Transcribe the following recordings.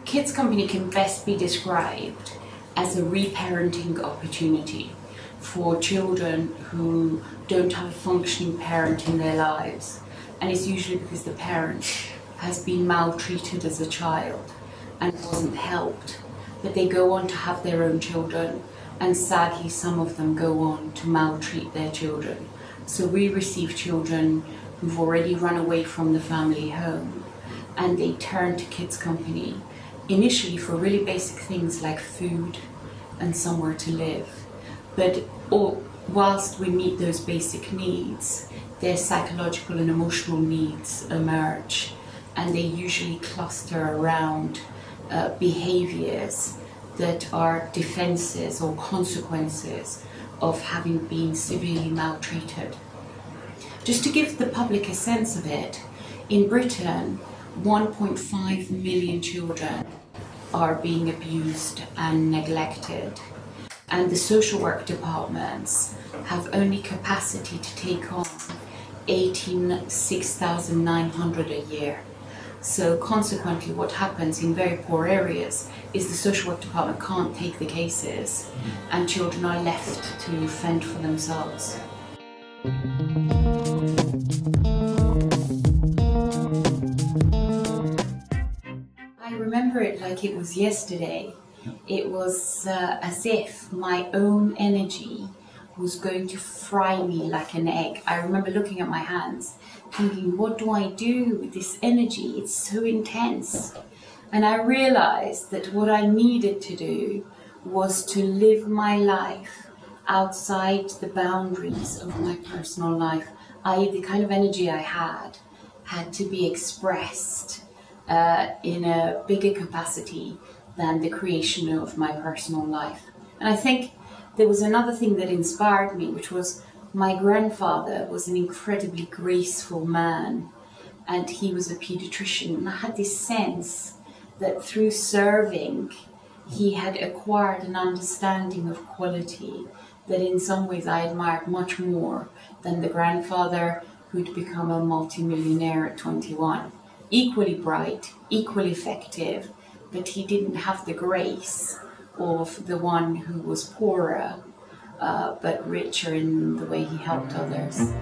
Kids Company can best be described as a reparenting opportunity for children who don't have a functioning parent in their lives. And it's usually because the parent has been maltreated as a child and wasn't helped. But they go on to have their own children, and sadly some of them go on to maltreat their children. So we receive children who've already run away from the family home, and they turn to Kids Company initially for really basic things like food and somewhere to live. But whilst we meet those basic needs, their psychological and emotional needs emerge, and they usually cluster around behaviours that are defences or consequences of having been severely maltreated. Just to give the public a sense of it, in Britain 1.5 million children are being abused and neglected, and the social work departments have only capacity to take on 6,900 a year. So consequently what happens in very poor areas is the social work department can't take the cases and children are left to fend for themselves. I remember it like it was yesterday. It was as if my own energy was going to fry me like an egg. I remember looking at my hands, thinking, what do I do with this energy? It's so intense. And I realized that what I needed to do was to live my life outside the boundaries of my personal life. I.e., the kind of energy I had to be expressed in a bigger capacity than the creation of my personal life. And I think there was another thing that inspired me, which was my grandfather was an incredibly graceful man, and he was a pediatrician. And I had this sense that through serving, he had acquired an understanding of quality that in some ways I admired much more than the grandfather who'd become a multimillionaire at 21. Equally bright, equally effective, but he didn't have the grace of the one who was poorer, but richer in the way he helped others.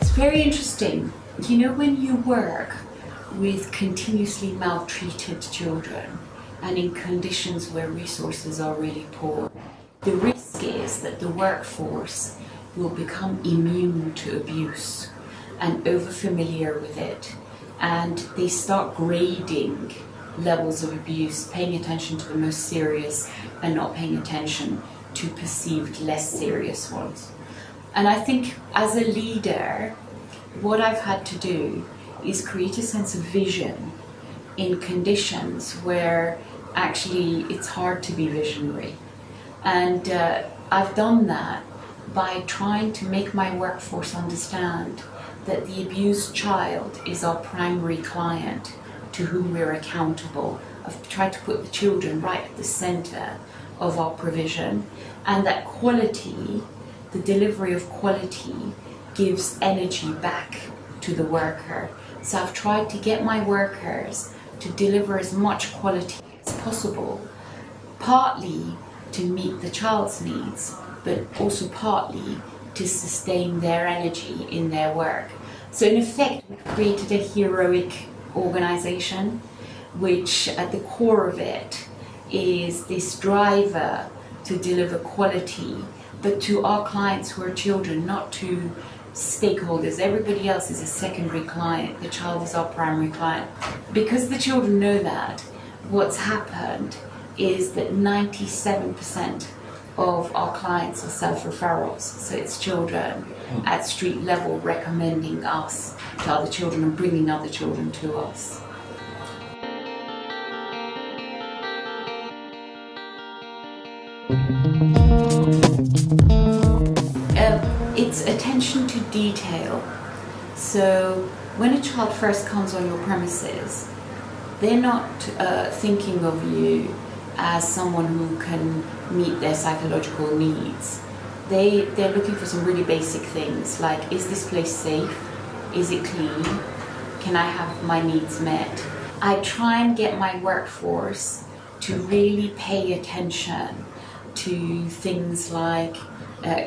It's very interesting. You know, when you work with continuously maltreated children and in conditions where resources are really poor, the risk is that the workforce will become immune to abuse and over-familiar with it, and they start grading levels of abuse, paying attention to the most serious and not paying attention to perceived less serious ones. And I think as a leader, what I've had to do is create a sense of vision in conditions where actually it's hard to be visionary. And I've done that by trying to make my workforce understand that the abused child is our primary client to whom we're accountable. I've tried to put the children right at the center of our provision, and that quality, the delivery of quality, gives energy back to the worker. So I've tried to get my workers to deliver as much quality as possible, partly to meet the child's needs, but also partly to sustain their energy in their work. So in effect, we've created a heroic organization, which at the core of it is this driver to deliver quality, but to our clients who are children, not to stakeholders. Everybody else is a secondary client. The child is our primary client. Because the children know that, what's happened is that 97% of our clients are self-referrals. So it's children at street level recommending us to other children and bringing other children to us. It's attention to detail. So when a child first comes on your premises, they're not thinking of you as someone who can meet their psychological needs. They're looking for some really basic things like, is this place safe? Is it clean? Can I have my needs met? I try and get my workforce to really pay attention to things like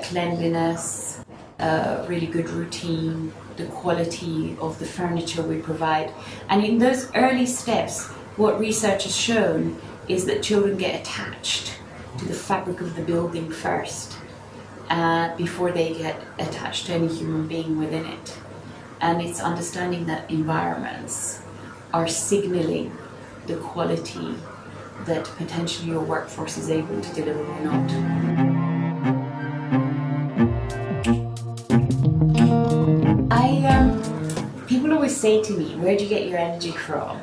cleanliness, really good routine, the quality of the furniture we provide. And in those early steps, what research has shown is that children get attached to the fabric of the building first, before they get attached to any human being within it. And it's understanding that environments are signaling the quality that potentially your workforce is able to deliver or not. People always say to me, where do you get your energy from?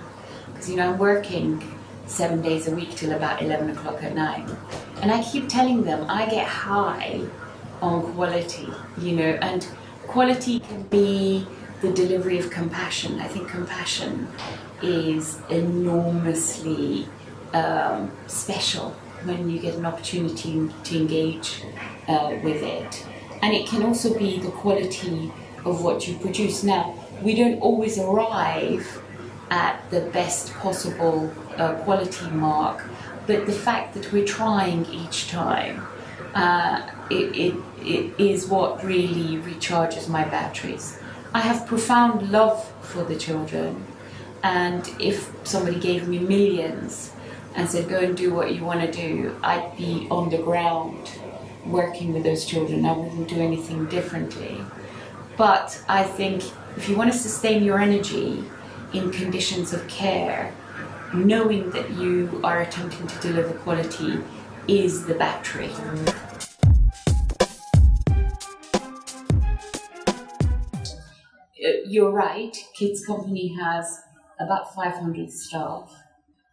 Because, I'm working 7 days a week till about 11 o'clock at night. And I keep telling them I get high on quality, and quality can be the delivery of compassion. I think compassion is enormously special when you get an opportunity to engage with it. And it can also be the quality of what you produce. Now, we don't always arrive at the best possible quality mark, but the fact that we're trying each time, it is what really recharges my batteries. I have profound love for the children, and if somebody gave me millions and said, go and do what you want to do, I'd be on the ground working with those children. I wouldn't do anything differently. But I think if you want to sustain your energy in conditions of care, knowing that you are attempting to deliver quality is the battery. You're right, Kids Company has about 500 staff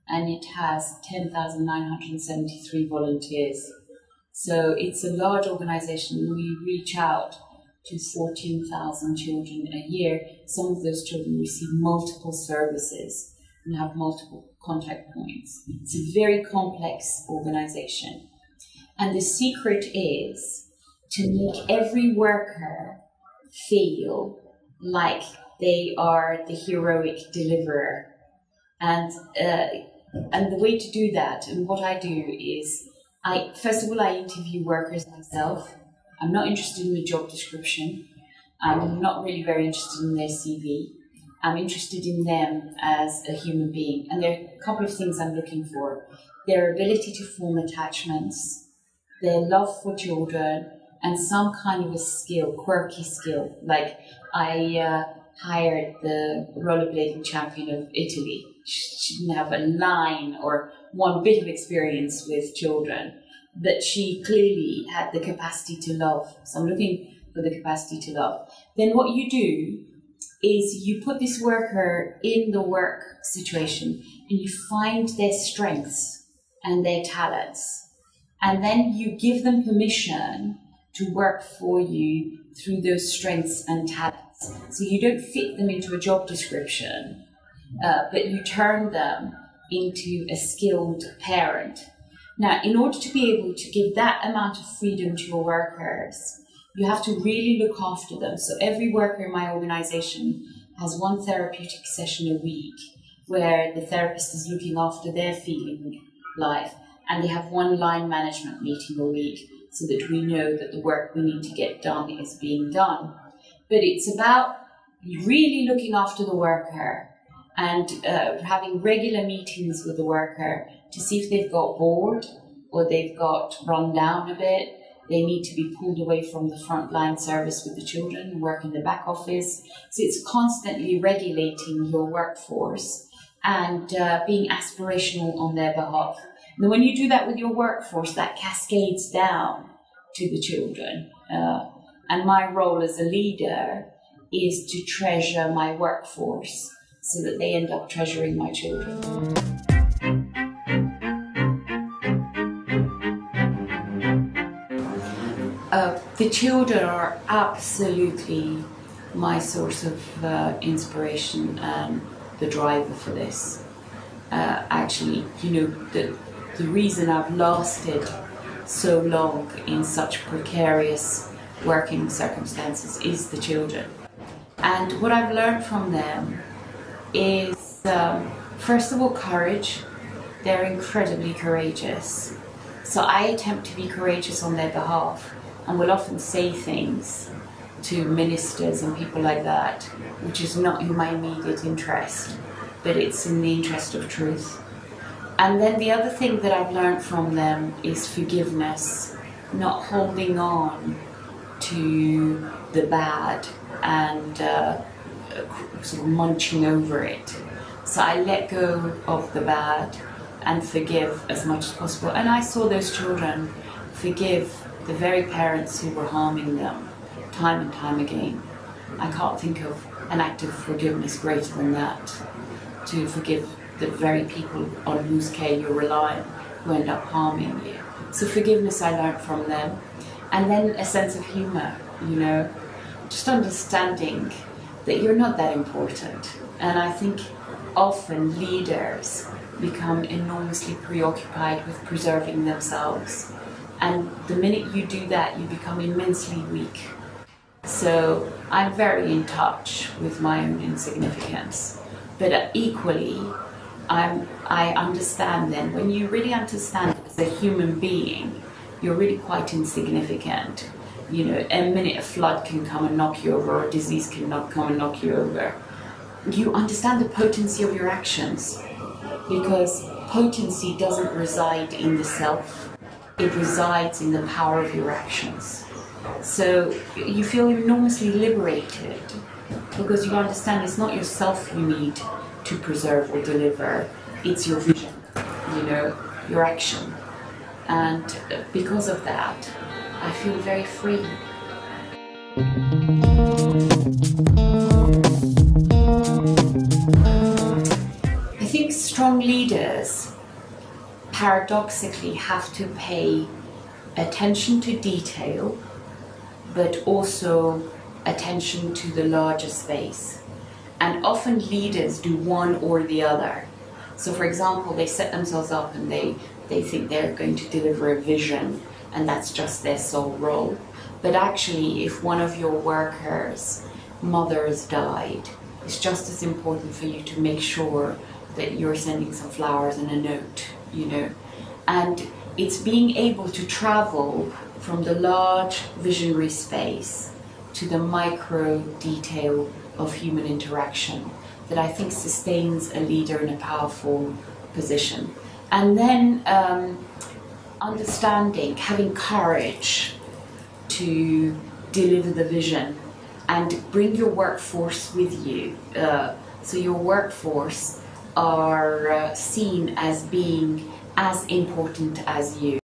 and it has 10,973 volunteers. So it's a large organization. We reach out to 14,000 children a year. Some of those children receive multiple services and have multiple contact points. It's a very complex organization. And the secret is to make every worker feel like they are the heroic deliverer. And the way to do that, and what I do is, first of all, I interview workers myself. I'm not interested in the job description. I'm not really very interested in their CV. I'm interested in them as a human being. And there are a couple of things I'm looking for. Their ability to form attachments, their love for children, and some kind of a skill, quirky skill. Like I hired the rollerblading champion of Italy. She didn't have a line or one bit of experience with children, but she clearly had the capacity to love. So I'm looking for the capacity to love. Then what you do is you put this worker in the work situation and you find their strengths and their talents. And then you give them permission to work for you through those strengths and talents. So you don't fit them into a job description, but you turn them into a skilled parent. Now, in order to be able to give that amount of freedom to your workers, you have to really look after them. So every worker in my organization has one therapeutic session a week where the therapist is looking after their feeling life, and they have one line management meeting a week so that we know that the work we need to get done is being done. But it's about really looking after the worker and having regular meetings with the worker to see if they've got bored or they've got run down a bit. They need to be pulled away from the frontline service with the children and work in the back office. So it's constantly regulating your workforce and being aspirational on their behalf. And when you do that with your workforce, that cascades down to the children. And my role as a leader is to treasure my workforce so that they end up treasuring my children. The children are absolutely my source of inspiration and the driver for this. Actually, the reason I've lasted so long in such precarious working circumstances is the children. And what I've learned from them is, first of all, courage. They're incredibly courageous. So I attempt to be courageous on their behalf and will often say things to ministers and people like that, which is not in my immediate interest, but it's in the interest of truth. And then the other thing that I've learned from them is forgiveness, not holding on to the bad and sort of munching over it. So I let go of the bad and forgive as much as possible. And I saw those children forgive the very parents who were harming them time and time again. I can't think of an act of forgiveness greater than that, to forgive the very people on whose care you're relying who end up harming you. So forgiveness I learned from them. And then a sense of humor, just understanding that you're not that important. And I think often leaders become enormously preoccupied with preserving themselves. And the minute you do that, you become immensely weak. So I'm very in touch with my own insignificance. But equally, I understand then, when you really understand as a human being, you're really quite insignificant. A minute a flood can come and knock you over, or a disease can come and knock you over. You understand the potency of your actions, because potency doesn't reside in the self, it resides in the power of your actions. So you feel enormously liberated, because you understand it's not yourself you need to preserve or deliver, it's your vision, your action. And because of that, I feel very free. I think strong leaders paradoxically have to pay attention to detail, but also attention to the larger space. And often leaders do one or the other. So for example, they set themselves up and they think they're going to deliver a vision, and that's just their sole role. But actually, if one of your workers' mothers died, it's just as important for you to make sure that you're sending some flowers and a note, And it's being able to travel from the large visionary space to the micro detail of human interaction that I think sustains a leader in a powerful position. And then understanding, having courage to deliver the vision and bring your workforce with you. So your workforce are seen as being as important as you.